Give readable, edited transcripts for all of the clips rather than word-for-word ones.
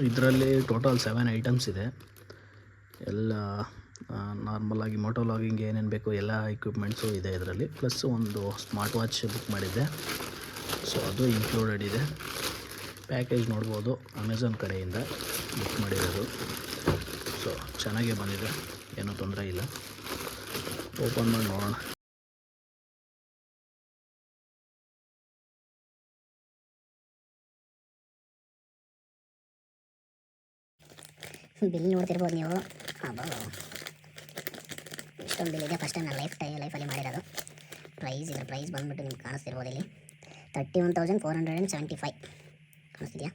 ಇದರಲ್ಲಿ total 7 items ಇದೆ. ಎಲ್ಲ ನಾರ್ಮಲಾಗಿ ಮೋಟೋ ಲಾಗಿಂಗ್ ಏನೇನು ಬೇಕು ಎಲ್ಲ ಎಕ್ವಿಪ್ಮೆಂಟ್ಸು ಇದೆ ಇದರಲ್ಲಿ. ಪ್ಲಸ್ ಒಂದು ಸ್ಮಾರ್ಟ್ ವಾಚ್ ಬುಕ್ ಮಾಡಿದ್ದೆ, ಸೊ ಅದು ಇನ್ಕ್ಲೂಡೆಡ್ ಇದೆ. ಪ್ಯಾಕೇಜ್ ನೋಡ್ಬೋದು, ಅಮೆಝಾನ್ ಕಡೆಯಿಂದ ಬುಕ್ ಮಾಡಿರೋದು. ಸೊ ಚೆನ್ನಾಗೇ ಬಂದಿದೆ, ಏನೂ ತೊಂದರೆ ಇಲ್ಲ. ಓಪನ್ ಮಾಡಿ ನೋಡೋಣ. ಬಿಲ್ ನೋಡ್ತಿರ್ಬೋದು ನೀವು. ಇಷ್ಟೊಂದು ಬಿಲ್ ಇದೆ, ಫಸ್ಟ್ ಟೈಮ್ ನಾನು ಲೈಫಲ್ಲಿ ಮಾಡಿರೋದು. ಇದ್ರ ಪ್ರೈಸ್ ಬಂದುಬಿಟ್ಟು ನಿಮ್ಗೆ ಕಾಣಿಸ್ತಿರ್ಬೋದು ಇಲ್ಲಿ 31,475 ಕಾಣಿಸ್ತಿದೆಯಾ.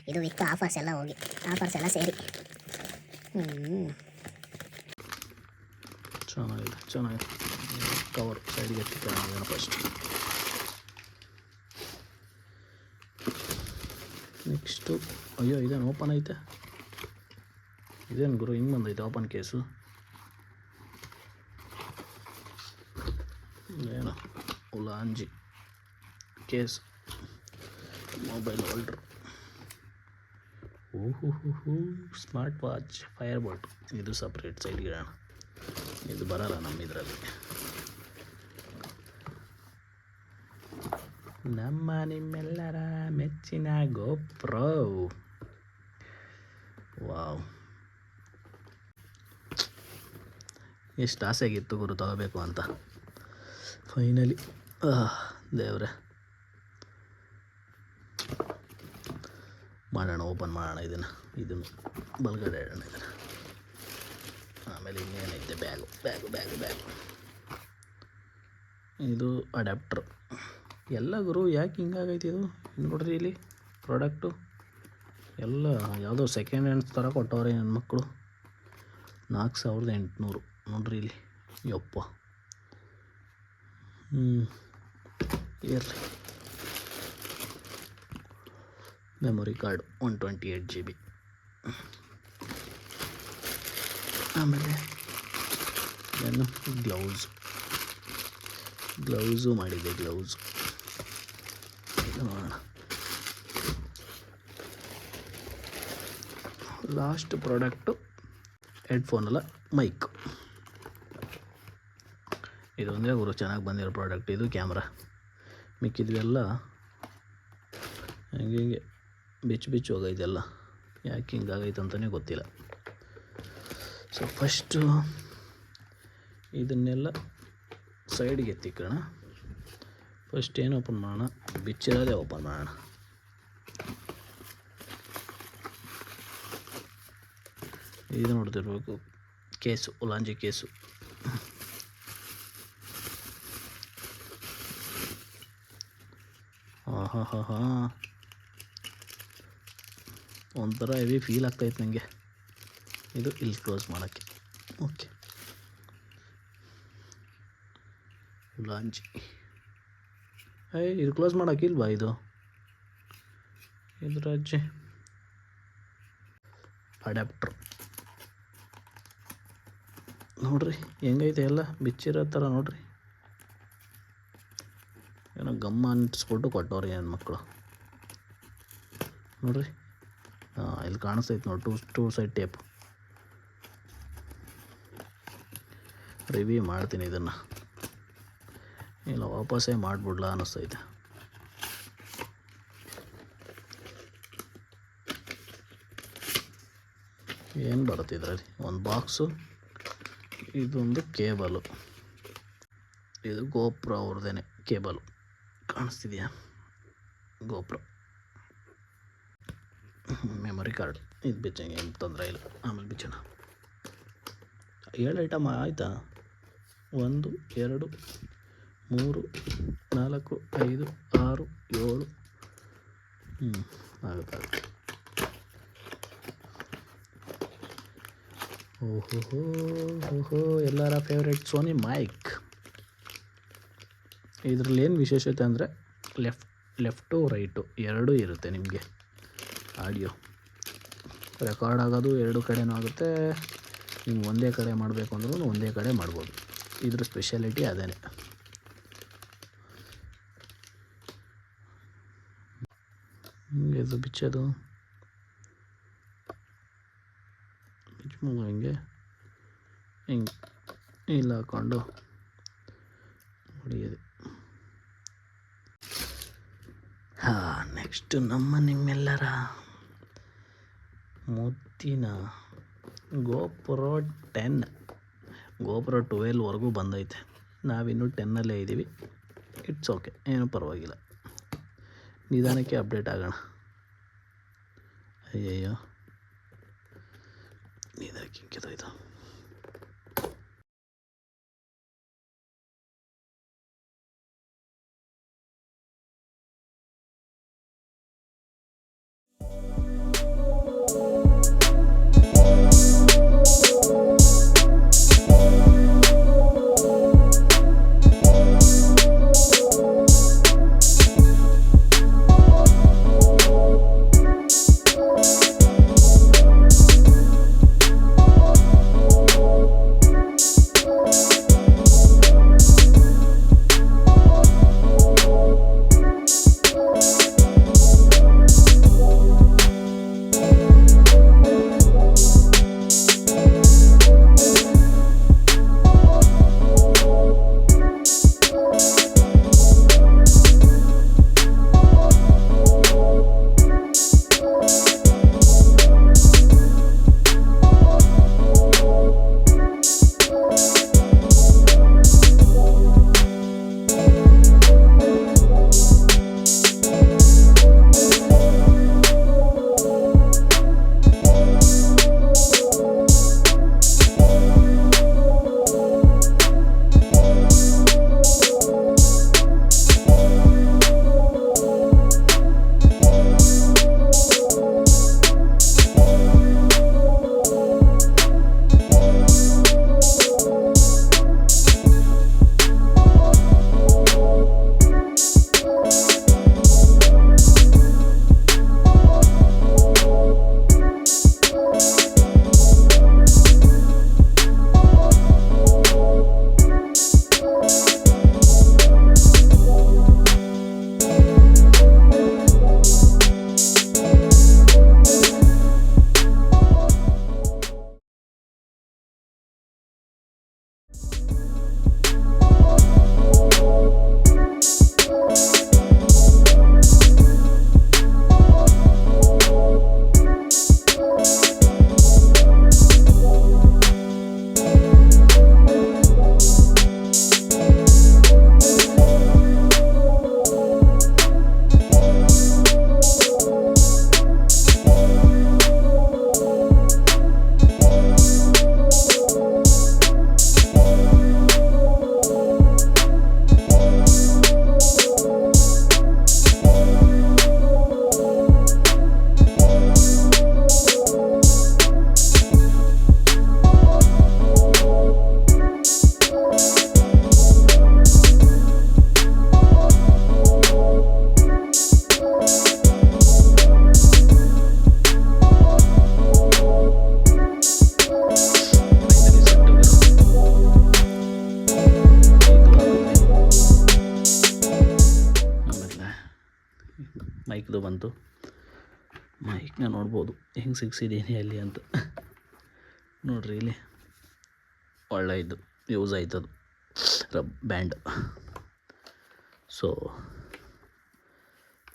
ಇದು ವಿತ್ ಆಫರ್ಸ್ ಎಲ್ಲ ಹೋಗಿ, ಆಫರ್ಸ್ ಎಲ್ಲ ಸೇರಿ. ಚೆನ್ನಾಗಿದೆ. ಕವರ್ ಸೈಡ್ಗೆ ಎತ್ತಿಕೊಳ್ಳೋಣ ಫಸ್ಟ್. ನೆಕ್ಸ್ಟು ಅಯ್ಯೋ ಇದೇನು ಓಪನ್ ಐತೆ, ಇದೇನು ಗುರು ಹಿಂಗೆ ಬಂದೈತೆ ಓಪನ್ ಕೇಸು. ಏನು ಉಲಾಂಜಿ case, mobile holder. Smart watch Fire Boltt, ಇದು ಸಪ್ರೇಟ್ ಸೈಡ್ಗೆ ಇಡೋಣ, ಇದು ಬರಲ್ಲ ನಮ್ಮ ಇದರಲ್ಲಿ. ನಿಮ್ಮೆಲ್ಲರ ಮೆಚ್ಚಿನ ಗೋಪ್ರೋ. ವಾವ್, ಎಷ್ಟು ಆಸೆಗಿತ್ತು ಗುರು ತಗೋಬೇಕು ಅಂತ. ಫೈನಲಿ ದೇವ್ರೆ, ಮಾಡೋಣ, ಓಪನ್ ಮಾಡೋಣ ಇದನ್ನು ಬಲ್ಗಡೆ ಇಡೋಣ ಇದನ್ನು. ಆಮೇಲೆ ಇನ್ನೇನೈತೆ, ಬ್ಯಾಗು. ಇದು ಅಡ್ಯಾಪ್ಟ್ರ್. ಎಲ್ಲ ಗುರು ಯಾಕೆ ಹಿಂಗಾಗೈತೆ ಇದು? ನೋಡ್ರಿ ಇಲ್ಲಿ ಪ್ರಾಡಕ್ಟು ಎಲ್ಲ ಯಾವುದೋ ಸೆಕೆಂಡ್ ಹ್ಯಾಂಡ್ಸ್ ಥರ ಕೊಟ್ಟವ್ರೆ ನನ್ನ ಮಕ್ಕಳು. 4,800 ನೋಡ್ರಿ ಇಲ್ಲಿ. ಯಪ್ಪ, ಇರಲಿ. Memory card 128 GB. ಆಮೇಲೆ ಏನು ಗ್ಲೌಸು ಮಾಡಿದೆ. ಗ್ಲೌಸ್ ನೋಡೋಣ. ಲಾಸ್ಟ್ ಪ್ರಾಡಕ್ಟು ಹೆಡ್ಫೋನಲ್ಲ ಮೈಕ್. ಇದೊಂದೇ ಗುರು ಚೆನ್ನಾಗಿ ಬಂದಿರೋ ಪ್ರಾಡಕ್ಟ್. ಇದು ಕ್ಯಾಮ್ರಾ, ಮಿಕ್ಕಿದ್ವೆಲ್ಲ ಹಿಂಗೆ ಬಿಚ್ಚು ಹೋಗೈತೆಲ್ಲ. ಯಾಕೆ ಹಿಂಗಾಗೈತೆ ಅಂತಲೇ ಗೊತ್ತಿಲ್ಲ. ಸೊ ಫಸ್ಟು ಇದನ್ನೆಲ್ಲ ಸೈಡ್ಗೆ ಎತ್ತಿಕೋಣ. ಫಸ್ಟ್ ಏನು ಓಪನ್ ಮಾಡೋಣ? ಬಿಚ್ಚಿರೋದೇ ಓಪನ್ ಮಾಡೋಣ. ಇದು ನೋಡ್ತಿರ್ಬೇಕು, ಕೇಸು, ಉಲಾಂಜಿ ಕೇಸು. ಒಂಥರ ಹೆವಿ ಫೀಲ್ ಆಗ್ತಾಯಿತ್ತು ನನಗೆ. ಇದು ಇಲ್ಲಿ ಕ್ಲೋಸ್ ಮಾಡೋಕ್ಕೆ. ಓಕೆ, ಉಲಾಂಜಿ. ಇದು ಕ್ಲೋಸ್ ಮಾಡೋಕ್ಕಿಲ್ವಾ? ಇದ್ರ ಅಜ್ಜಿ ಅಡ್ಯಾಪ್ಟ್ರ್ ನೋಡ್ರಿ ಹೆಂಗೈತೆ, ಎಲ್ಲ ಬಿಚ್ಚಿರೋ ಥರ ನೋಡ್ರಿ. ಏನೋ ಗಮ್ಮ ಅಂಟಿಸ್ಬಿಟ್ಟು ಕೊಟ್ಟವ್ರಿ ನನ್ನ ಮಕ್ಕಳು. ನೋಡ್ರಿ, ಇಲ್ಲಿ ಕಾಣಿಸ್ತೈತೆ ನೋಡಿ, ಟೂ ಸೈಡ್ ಟೇಪ್. ರಿವ್ಯೂ ಮಾಡ್ತೀನಿ ಇದನ್ನು, ಇಲ್ಲ ವಾಪಸ್ಸೇ ಮಾಡಿಬಿಡ್ಲಾ ಅನ್ನಿಸ್ತೈತೆ. ಏನು ಬರುತ್ತೆ ಇದರಲ್ಲಿ? ಒಂದು ಬಾಕ್ಸು, ಇದೊಂದು ಕೇಬಲು. ಇದು ಗೋಪ್ರೋ ಅವ್ರದ್ದೇನೆ ಕೇಬಲು, ಕಾಣಿಸ್ತಿದೆಯಾ? GoPro memory card. ಇದು ಬಿಚ್ಚಂಗೆ ಏನು ತೊಂದರೆ ಇಲ್ಲ, ಆಮೇಲೆ ಬಿಚ್ಚೋಣ. 7 ಐಟಮ್ ಆಯಿತಾ? 1 2 3 4 5 6 7 ಆಗುತ್ತೆ. ಓಹೋ ಎಲ್ಲರ ಫೇವ್ರೇಟ್ ಸೋನಿ ಮೈಕ್. ಇದರಲ್ಲಿ ಏನು ವಿಶೇಷತೆ ಅಂದರೆ ಲೆಫ್ಟು ರೈಟು ಎರಡೂ ಇರುತ್ತೆ ನಿಮಗೆ. ಆಡಿಯೋ ರೆಕಾರ್ಡ್ ಆಗೋದು ಎರಡು ಕಡೆನೂ ಆಗುತ್ತೆ. ನೀವು ಒಂದೇ ಕಡೆ ಮಾಡಬೇಕು ಅಂದ್ರೂ ಒಂದೇ ಕಡೆ ಮಾಡ್ಬೋದು. ಇದ್ರ ಸ್ಪೆಷಾಲಿಟಿ ಅದೇ. ಇದು ಬಿಚ್ಚೋದು ಹಿಂಗೆ ಹಿಂಗೆ ಇಲ್ಲ ಹಾಕ್ಕೊಂಡು ಹೊಡಿಯೋದು. ಹಾಂ, ನೆಕ್ಸ್ಟು ನಿಮ್ಮೆಲ್ಲರ ಮುತ್ತಿನ ಗೋಪ್ರೋ 10, ಗೋಪ್ರೋ 12ವರೆಗೂ ಬಂದೈತೆ. ನಾವಿನ್ನೂ 10ನಲ್ಲೇ ಇದ್ದೀವಿ. ಇಟ್ಸ್ ಓಕೆ, ಏನೂ ಪರವಾಗಿಲ್ಲ, ನಿಧಾನಕ್ಕೆ ಅಪ್ಡೇಟ್ ಆಗೋಣ. ಅಯ್ಯಯ್ಯೋ, ನಿಧಾನಕ್ಕೆ ಹಿಂಗಿದಾಯ್ತು. ಮೈಕ್ದು ಬಂತು. ಮೈಕ್ನ ನೋಡ್ಬೋದು ಹೆಂಗೆ ಸಿಕ್ಸಿದ್ದೀನಿ ಅಲ್ಲಿ ಅಂತ. ನೋಡ್ರಿ ಇಲ್ಲಿ ಒಳ್ಳೆ ಇದು ಯೂಸ್ ಆಯ್ತದು ಬ್ಯಾಂಡ್. ಸೊ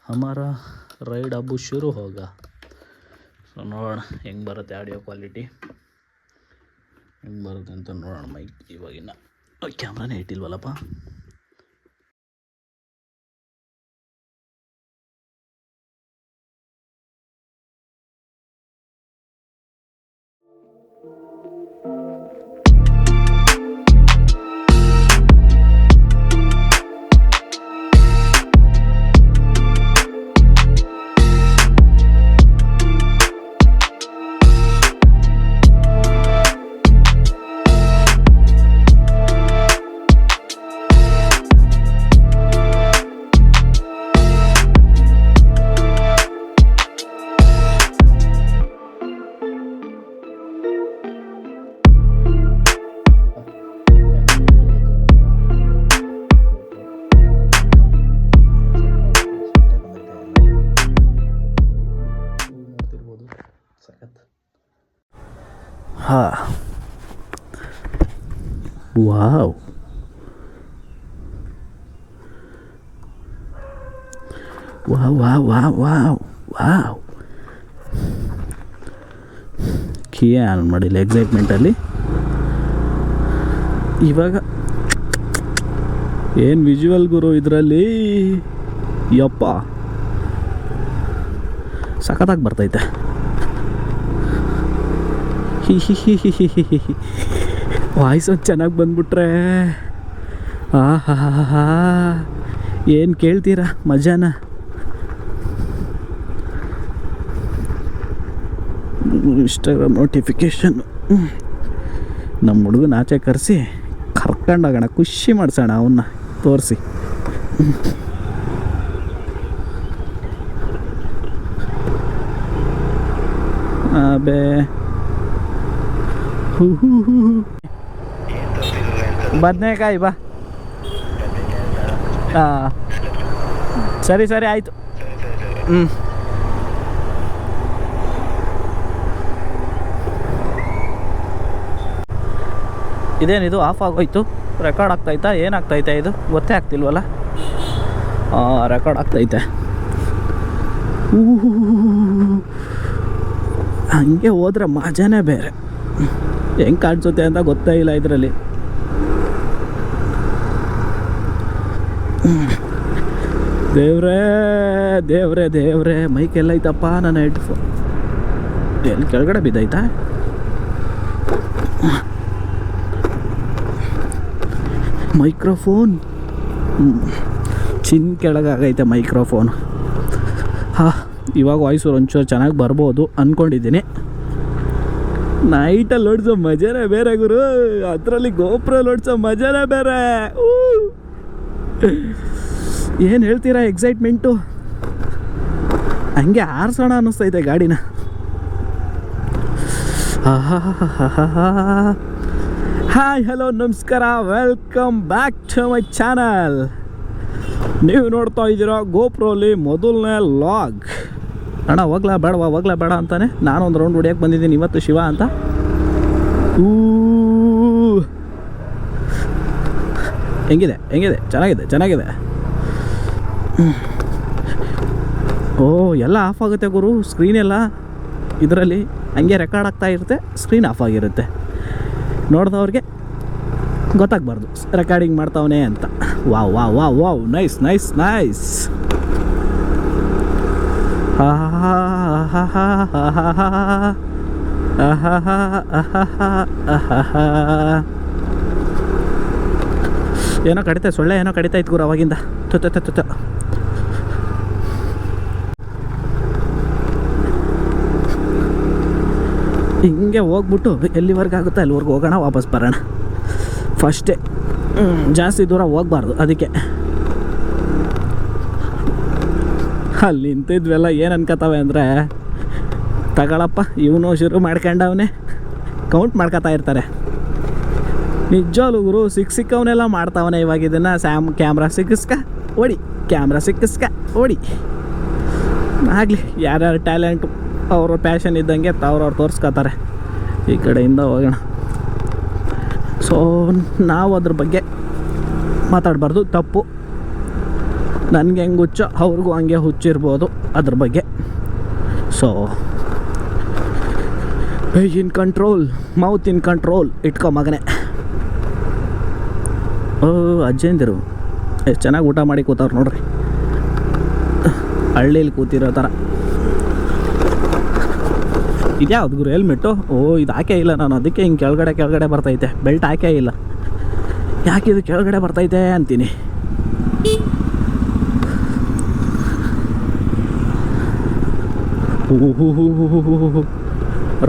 ಹಮಾರ ರೈಡ್ ಅಬ್ಬು ಶುರು ಹೋಗ. ಸೊ ನೋಡೋಣ ಹೆಂಗೆ ಬರುತ್ತೆ ಆಡಿಯೋ ಕ್ವಾಲಿಟಿ, ಹೆಂಗೆ ಬರುತ್ತೆ ಅಂತ ನೋಡೋಣ. ಮೈಕ್ ಇವಾಗಿನ ಕ್ಯಾಮ್ರಾನೇ ಇಟ್ಟಿಲ್ವಲ್ಲಪ್ಪ. ಹಾಂ, wow, wow wow wow wow wow. Key on ಮಾಡಿಲ್ಲ ಎಕ್ಸೈಟ್ಮೆಂಟಲ್ಲಿ. ಇವಾಗ ಏನು ವಿಜುವಲ್ ಗುರು ಇದರಲ್ಲಿ, ಯಪ್ಪ ಸಖತ್ತಾಗಿ ಬರ್ತೈತೆ. ವಾಯ್ಸ್ ಒಂದು ಚೆನ್ನಾಗಿ ಬಂದ್ಬಿಟ್ರೆ ಹಾ ಏನು ಕೇಳ್ತೀರಾ ಮಜಾನ. ಇನ್ಸ್ಟಾಗ್ರಾಮ್ ನೋಟಿಫಿಕೇಷನ್ನು ನಮ್ಮ ಹುಡುಗನ ಆಚೆ ಕರೆಸಿ ಕರ್ಕೊಂಡೋಗೋಣ, ಖುಷಿ ಮಾಡಿಸೋಣ ಅವನ್ನ ತೋರಿಸಿ. ಅಬೇ ಬದನೇಕಾಯಿ ಬಾ. ಹಾಂ ಸರಿ ಸರಿ ಆಯಿತು. ಇದೇನಿದು ಆಫ್ ಆಗೋಯ್ತು? ರೆಕಾರ್ಡ್ ಆಗ್ತೈತಾ? ಏನಾಗ್ತೈತೆ ಇದು ಗೊತ್ತೇ ಆಗ್ತಿಲ್ವಲ್ಲ. ರೆಕಾರ್ಡ್ ಆಗ್ತೈತೆ. ಹಂಗೆ ಹೋದ್ರೆ ಮಜಾನೇ ಬೇರೆ. ಹೆಂಗೆ ಕಾಣಿಸುತ್ತೆ ಅಂತ ಗೊತ್ತೇ ಇಲ್ಲ ಇದರಲ್ಲಿ. ದೇವ್ರೇ ದೇವ್ರೇ ದೇವ್ರೇ, ಮೈಕೆಲ್ಲ ಐತಪ್ಪ ನನ್ನ ಹೆಡ್ಫೋನ್. ಎಲ್ಲಿ ಕೆಳಗಡೆ ಬಿದ್ದೈತಾ? ಮೈಕ್ರೋಫೋನ್ ಚಿನ್ ಕೆಳಗಾಗೈತೆ ಮೈಕ್ರೋಫೋನ್. ಹಾಂ, ಇವಾಗ ವಾಯ್ಸು ಒಂಚೂರು ಚೆನ್ನಾಗಿ ಬರ್ಬೋದು ಅಂದ್ಕೊಂಡಿದ್ದೀನಿ. ನೈಟಲ್ಲಿ ಓಡಿಸೋ ಮಜಾನೇ ಬೇರೆ ಗುರು, ಅದರಲ್ಲಿ ಗೋಪುರಲ್ಲಿ ಓಡಿಸೋ ಮಜಾನೇ ಬೇರೆ. ಏನು ಹೇಳ್ತೀರಾ, ಎಕ್ಸೈಟ್ಮೆಂಟು ಹಂಗೆ ಆರಿಸೋಣ ಅನ್ನಿಸ್ತೈತೆ ಗಾಡಿನ. ಹಾಯ್ ಹಲೋ ನಮಸ್ಕಾರ, welcome back to my channel. ನೀವು ನೋಡ್ತಾ ಇದ್ದೀರಾ ಗೋಪ್ರೋಲಿ ಮೊದಲನೇ ಲಾಗ್. ಅಣ್ಣ ಹೋಗ್ಲಾ ಬೇಡ ಅಂತಾನೆ ನಾನೊಂದು ರೌಂಡ್ ಹೊಡಿಯೋಕ್ಕೆ ಬಂದಿದ್ದೀನಿ ಇವತ್ತು ಶಿವ ಅಂತ. ಹೆಂಗಿದೆ ಚೆನ್ನಾಗಿದೆ. ಓ ಎಲ್ಲ ಆಫ್ ಆಗುತ್ತೆ ಗುರು, ಸ್ಕ್ರೀನ್ ಎಲ್ಲ ಇದರಲ್ಲಿ ಹಂಗೆ ರೆಕಾರ್ಡ್ ಆಗ್ತಾ ಇರುತ್ತೆ, ಸ್ಕ್ರೀನ್ ಆಫ್ ಆಗಿರುತ್ತೆ. ನೋಡಿದವ್ರಿಗೆ ಗೊತ್ತಾಗಬಾರ್ದು ರೆಕಾರ್ಡಿಂಗ್ ಮಾಡ್ತಾವನೆ ಅಂತ. Wow wow wow wow, nice. ಏನೋ ಕಡಿತಾ, ಸೊಳ್ಳೆ ಏನೋ ಕಡಿತಾ ಇತ್ತು ಗುರು ಅವಾಗಿಂದ. ತುತ್ತ ಹಿಂಗೆ ಹೋಗ್ಬಿಟ್ಟು ಎಲ್ಲಿವರೆಗೆ ಆಗುತ್ತೋ ಅಲ್ಲಿವರೆಗೆ ಹೋಗೋಣ, ವಾಪಸ್ ಬರೋಣ. ಫಸ್ಟೇ ಜಾಸ್ತಿ ದೂರ ಹೋಗ್ಬಾರ್ದು. ಅದಕ್ಕೆ ಅಲ್ಲಿ ನಿಂತಿದ್ವೆಲ್ಲ ಏನು ಅನ್ಕೋತಾವೆ ಅಂದರೆ, ತಗೊಳಪ್ಪ ಇವನು ಶುರು ಮಾಡ್ಕೊಂಡವನೇ ಕೌಂಟ್ ಮಾಡ್ಕೊತಾ ಇರ್ತಾರೆ. ನಿಜವಾಗ್ಲೂ ಗುರು ಸಿಕ್ಕವನೆಲ್ಲ ಮಾಡ್ತಾವನೆ. ಇವಾಗ ಇದನ್ನು ಕ್ಯಾಮ್ರಾ ಸಿಕ್ಕಿಸ್ಕ ಹೊಡಿ ಆಗಲಿ. ಯಾರ್ಯಾರು ಟ್ಯಾಲೆಂಟು ಅವ್ರ ಪ್ಯಾಷನ್ ಇದ್ದಂಗೆ ಅವ್ರವ್ರು ತೋರಿಸ್ಕೊತಾರೆ. ಈ ಕಡೆಯಿಂದ ಹೋಗೋಣ. ಸೊ ನಾವು ಅದ್ರ ಬಗ್ಗೆ ಮಾತಾಡಬಾರ್ದು, ತಪ್ಪು. ನನಗೆ ಹೆಂಗೆ ಹುಚ್ಚೋ ಅವ್ರಿಗೂ ಹಂಗೆ ಹುಚ್ಚಿರ್ಬೋದು ಅದ್ರ ಬಗ್ಗೆ. So in control, mouth in control ಇಟ್ಕೊ ಮಗನೇ. ಅಜ್ಜಂದಿರು ಎಷ್ಟು ಚೆನ್ನಾಗಿ ಊಟ ಮಾಡಿ ಕೂತವ್ರು ನೋಡ್ರಿ, ಹಳ್ಳಿಲಿ ಕೂತಿರೋ ಥರ. ಇದ್ಯಾವ್ದು ಗುರು ಹೆಲ್ಮೆಟ್ಟು? ಇದು ಹಾಕೇ ಇಲ್ಲ ನಾನು, ಅದಕ್ಕೆ ಹಿಂಗೆ ಕೆಳಗಡೆ ಬರ್ತೈತೆ. ಬೆಲ್ಟ್ ಹಾಕೇ ಇಲ್ಲ, ಯಾಕಿದು ಕೆಳಗಡೆ ಬರ್ತೈತೆ ಅಂತೀನಿ.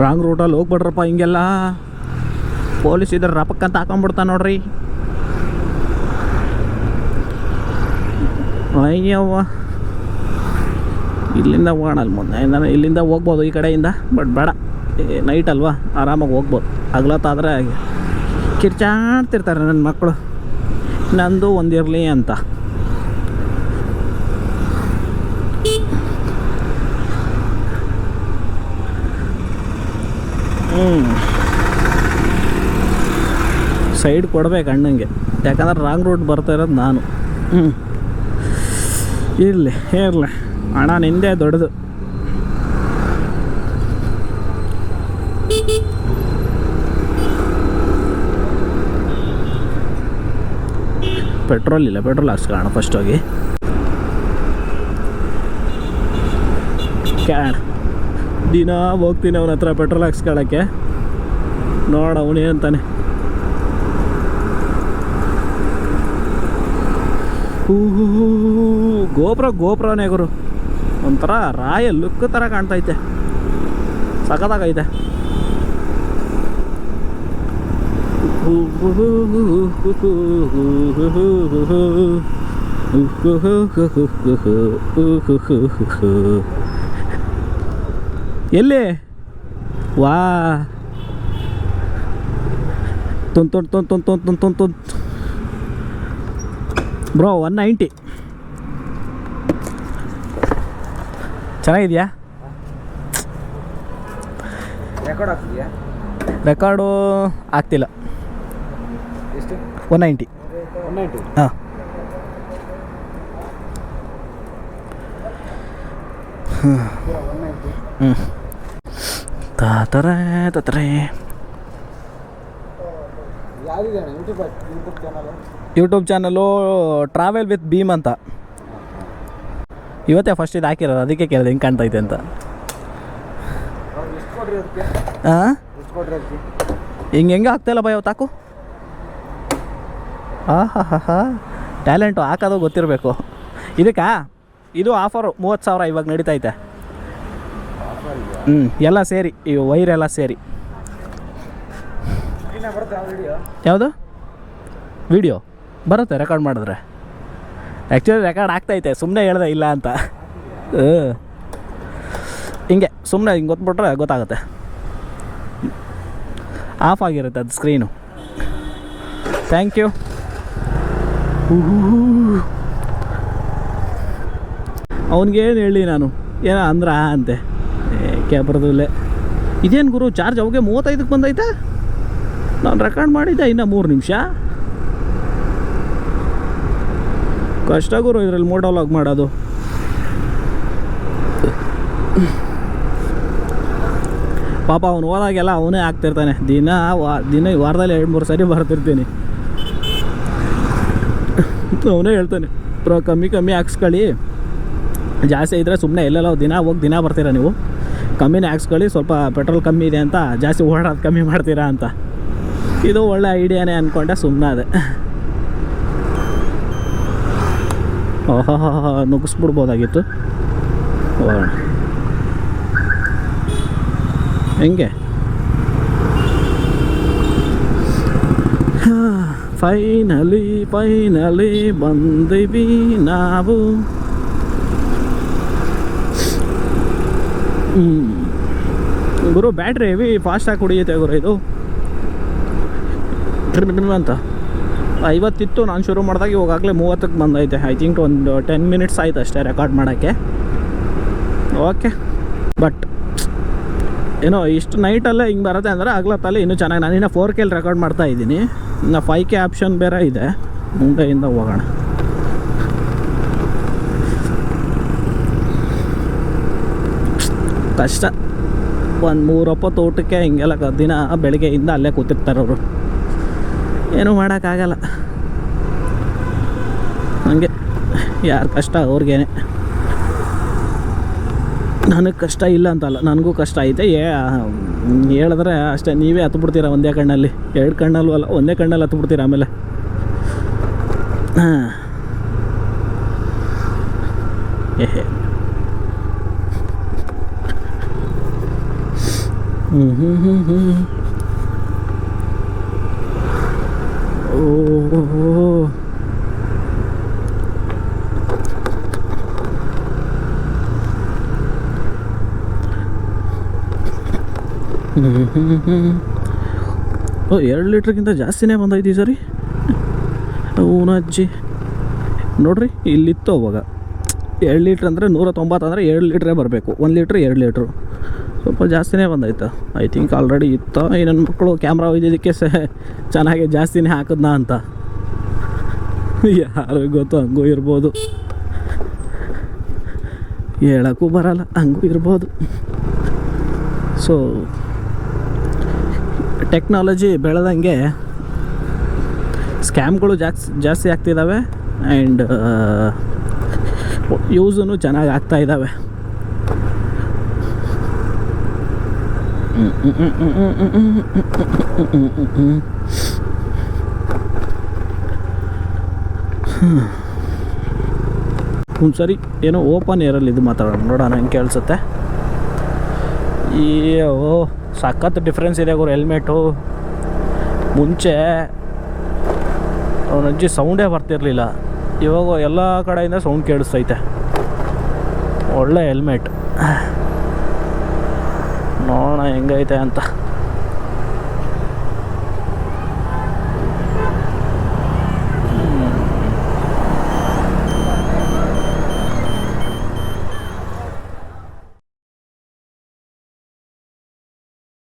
ರಾಂಗ್ ರೂಟಲ್ಲಿ ಹೋಗ್ಬಿಡ್ರಪ್ಪ ಹಿಂಗೆಲ್ಲ. ಪೊಲೀಸ್ ಇದ್ರೆ ರಪಕ್ಕಂತ ಹಾಕೊಂಡ್ಬಿಡ್ತಾನೆ ನೋಡ್ರಿ. ಅಯ್ಯವ್ವ, ಇಲ್ಲಿಂದ ಹೋಗೋಣ. ಅಲ್ಲಿ ಮುಂದೆ ಇಲ್ಲಿಂದ ಹೋಗ್ಬೋದು ಈ ಕಡೆಯಿಂದ, ಬಟ್ ಬೇಡ, ನೈಟ್ ಅಲ್ವಾ, ಆರಾಮಾಗಿ ಹೋಗ್ಬೋದು. ಹಗ್ಲತ್ತಾದರೆ ಕಿರ್ಚಾಡ್ತಿರ್ತಾರೆ ನನ್ನ ಮಕ್ಕಳು, ನಂದು ಒಂದಿರಲಿ ಅಂತ. ಸೈಡ್ ಕೊಡ್ಬೇಕು ಅಣ್ಣಂಗೆ, ಯಾಕಂದ್ರೆ ರಾಂಗ್ ರೂಟ್ ಬರ್ತಾ ಇರೋದು ನಾನು. ಇರಲಿ ಅಣ್ಣ, ನಿಂದೆ ದೊಡ್ಡದು. ಪೆಟ್ರೋಲ್ ಇಲ್ಲ, ಪೆಟ್ರೋಲ್ ಹಾಕ್ಸ್ಕೊಳ್ಳೋಣ ಫಸ್ಟ್ ಹೋಗಿ. ದಿನ ಹೋಗ್ತೀನಿ ಅವನ ಹತ್ರ ಪೆಟ್ರೋಲ್ ಹಾಕ್ಸ್ಕೊಳ್ಳೋಕ್ಕೆ. ನೋಡ ಅವನೇಂತಾನೆ, ಗೋಪುರನೇ ಗುರು, ಒಂಥರ ರಾಯ ಲುಕ್ ಥರ ಕಾಣ್ತೈತೆ, ಸಖತ್ತಾಗೈತೆ. ಎಲ್ಲಿ ವಾ ತೊಂದ್ ಬ್ರೋ 190 ಚೆನ್ನಾಗಿದೆಯಾ? ರೆಕಾರ್ಡು ಆಗ್ತಿಲ್ಲ. ಎಷ್ಟು? 190. ಹಾಂ, ತತರೆ YouTube channel travel with Bheem ಅಂತ. ಇವತ್ತೇ ಫಸ್ಟ್ ಇದು ಹಾಕಿರೋದು, ಅದಕ್ಕೆ ಕೇಳಿದೆ ಹೆಂಗೆ ಕಾಣ್ತೈತೆ ಅಂತ. ಹಾಂ, ಹೆಂಗೆ ಆಗ್ತಾಯಿಲ್ಲ ಭಯ ತಾಕು. ಹಾ ಟ್ಯಾಲೆಂಟು ಹಾಕೋದು ಗೊತ್ತಿರಬೇಕು. ಇದಕ್ಕಾ ಇದು ಆಫರು 30,000 ಇವಾಗ ನಡೀತೈತೆ. ಎಲ್ಲ ಸೇರಿ, ಈ ವೈರೆಲ್ಲ ಸೇರಿ. ಯಾವುದು ವಿಡಿಯೋ ಬರುತ್ತೆ ರೆಕಾರ್ಡ್ ಮಾಡಿದ್ರೆ? ಆ್ಯಕ್ಚುಲಿ ರೆಕಾರ್ಡ್ ಆಗ್ತೈತೆ, ಸುಮ್ಮನೆ ಹೇಳ್ದೆ ಇಲ್ಲ ಅಂತ. ಹಿಂಗೆ ಸುಮ್ಮನೆ ಹಿಂಗೆ ಗೊತ್ಬಿಟ್ರೆ ಗೊತ್ತಾಗುತ್ತೆ. ಆಫ್ ಆಗಿರುತ್ತೆ ಅದು ಸ್ಕ್ರೀನು. Thank you. ಅವನಿಗೇನು ಹೇಳಿ ನಾನು, ಏನೋ ಅಂದ್ರ ಅಂತೆ ಕ್ಯಾಬ್ರದಲ್ಲೇ. ಇದೇನು ಗುರು ಚಾರ್ಜ್ ಅವಾಗೆ 35ಕ್ಕೆ ಬಂದೈತೆ. ನಾನು ರೆಕಾರ್ಡ್ ಮಾಡಿದ್ದೆ ಇನ್ನು 3 ನಿಮಿಷ. ಕಷ್ಟ ಗುರು ಇದರಲ್ಲಿ ಮೋಟೋಲಾಗ್ ಮಾಡೋದು. ಪಾಪ ಅವನು ಹೋದಾಗೆಲ್ಲ ಅವನೇ ಆಗ್ತಿರ್ತಾನೆ. ದಿನ ವಾರದಲ್ಲಿ 2-3 ಸರಿ ಬರ್ತಿರ್ತೀನಿ. ಅವನೇ ಹೇಳ್ತಾನೆ, ಬ್ರೋ ಕಮ್ಮಿ ಹಾಕ್ಸ್ಕೊಳ್ಳಿ, ಜಾಸ್ತಿ ಇದ್ದರೆ ಸುಮ್ಮನೆ ಎಲ್ಲೆಲ್ಲ ದಿನ ಬರ್ತೀರಾ ನೀವು, ಕಮ್ಮಿನೇ ಹಾಕ್ಸ್ಕೊಳ್ಳಿ, ಸ್ವಲ್ಪ ಪೆಟ್ರೋಲ್ ಕಮ್ಮಿ ಇದೆ ಅಂತ ಜಾಸ್ತಿ ಓಡಾಡೋದು ಕಮ್ಮಿ ಮಾಡ್ತೀರಾ ಅಂತ. ಇದು ಒಳ್ಳೆ ಐಡಿಯಾನೇ ಅಂದ್ಕೊಂಡೆ ಸುಮ್ಮನೆ ಅದೇ. ಓಹೋ ನುಗ್ಗಿಸ್ಬಿಡ್ಬೋದಾಗಿತ್ತು. ಹೋಗೋಣ ಹೆಂಗೆ. ಫೈನಲಿ ಬಂದಿವಿ ನಾವು. ಗುರು ಬ್ಯಾಟ್ರಿ ಹೆವಿ ಫಾಸ್ಟಾಗಿ ಕುಡಿಯುತ್ತೆ ಗುರು ಇದು ಅಂತ. 50 ನಾನು ಶುರು ಮಾಡಿದಾಗ ಇವಾಗಲೇ 30ಕ್ಕೆ ಬಂದೈತೆ. ಐ ಥಿಂಕ್ ಒಂದು 10 ಮಿನಿಟ್ಸ್ ಆಯ್ತು ಅಷ್ಟೇ ರೆಕಾರ್ಡ್ ಮಾಡೋಕ್ಕೆ. ಓಕೆ, ಬಟ್ ಏನೋ ಇಷ್ಟು ನೈಟಲ್ಲೇ ಹಿಂಗೆ ಬರುತ್ತೆ ಅಂದರೆ ಆಗ್ಲತ್ತಲ್ಲೇ ಇನ್ನೂ ಚೆನ್ನಾಗಿ. ನಾನಿನ್ನು 4K ರೆಕಾರ್ಡ್ ಮಾಡ್ತಾ ಇದ್ದೀನಿ. ಇನ್ನು 5K ಆಪ್ಷನ್ ಬೇರೆ ಇದೆ, ಮುಂದೆಯಿಂದ ಹೋಗೋಣ. ಕಷ್ಟ. ಒಂದು 3 ಹೊತ್ತು ಊಟಕ್ಕೆ ಹಿಂಗೆಲ್ಲ ದಿನ ಬೆಳಗ್ಗೆಯಿಂದ ಅಲ್ಲೇ ಕೂತಿರ್ತಾರೆ ಅವರು. ಏನೂ ಮಾಡೋಕ್ಕಾಗಲ್ಲ. ಹಂಗೆ ಯಾರು ಕಷ್ಟ ಅವ್ರಿಗೇನೆ. ನನಗೆ ಕಷ್ಟ ಇಲ್ಲ ಅಂತಲ್ಲ, ನನಗೂ ಕಷ್ಟ ಐತೆ. ಹೇಳಿದ್ರೆ ಅಷ್ಟೇ, ನೀವೇ ಹತ್ಬಿಡ್ತೀರ ಒಂದೇ ಕಣ್ಣಲ್ಲಿ, 2 ಕಣ್ಣಲ್ಲೂ ಅಲ್ಲ, ಒಂದೇ ಕಣ್ಣಲ್ಲಿ ಹತ್ಬಿಡ್ತೀರ ಆಮೇಲೆ. ಹಾಂ ಓ ಓ 2 ಲೀಟ್ರ್ಗಿಂತ ಜಾಸ್ತಿನೇ ಬಂದೈತಿ ಈ ಸರಿ. ಅಜ್ಜಿ ನೋಡ್ರಿ, ಇಲ್ಲಿತ್ತು ಅವಾಗ 2 ಲೀಟ್ರ್ ಅಂದರೆ 190 ಅಂದರೆ 2 ಲೀಟ್ರೇ ಬರಬೇಕು. 1 ಲೀಟ್ರ್ 2 ಲೀಟ್ರು. ಸೊ ಸ್ವಲ್ಪ ಜಾಸ್ತಿನೇ ಬಂದೈತೆ. ಐ ಥಿಂಕ್ ಆಲ್ರೆಡಿ ಇತ್ತು. ಈ ನನ್ನ ಮಕ್ಕಳು ಕ್ಯಾಮ್ರಾ ಒಯ್ದಿದ್ದಕ್ಕೆ ಚೆನ್ನಾಗಿ ಜಾಸ್ತಿನೇ ಹಾಕಿದ್ನಾ ಅಂತ ಯಾರಿಗೂ ಗೊತ್ತು, ಹಂಗೂ ಇರ್ಬೋದು, ಹೇಳೋಕ್ಕೂ ಬರಲ್ಲ, ಹಂಗೂ ಇರ್ಬೋದು. ಸೊ ಟೆಕ್ನಾಲಜಿ ಬೆಳೆದಂಗೆ ಸ್ಕ್ಯಾಮ್ಗಳು ಜಾಸ್ತಿ ಆಗ್ತಿದ್ದಾವೆ ಆ್ಯಂಡ್ ಯೂಸೂ ಚೆನ್ನಾಗಿ ಆಗ್ತಾಯಿದ್ದಾವೆ. ಒಂದು ಸರಿ ಏನೋ ಓಪನ್ ಏರಲ್ಲಿ ಇದು ಮಾತಾಡೋಣ, ನೋಡೋಣ ಹೆಂಗೆ ಕೇಳಿಸುತ್ತೆ. ಸಖತ್ ಡಿಫ್ರೆನ್ಸ್ ಇದೆ ಗುರು ಹೆಲ್ಮೆಟು. ಮುಂಚೆ ಅವನಜ್ಜಿ ಸೌಂಡೇ ಬರ್ತಿರಲಿಲ್ಲ, ಇವಾಗ ಎಲ್ಲ ಕಡೆಯಿಂದ ಸೌಂಡ್ ಕೇಳಿಸ್ತೈತೆ. ಒಳ್ಳೆ ಹೆಲ್ಮೆಟ್, ನೋಡೋಣ ಹೆಂಗೈತೆ ಅಂತ.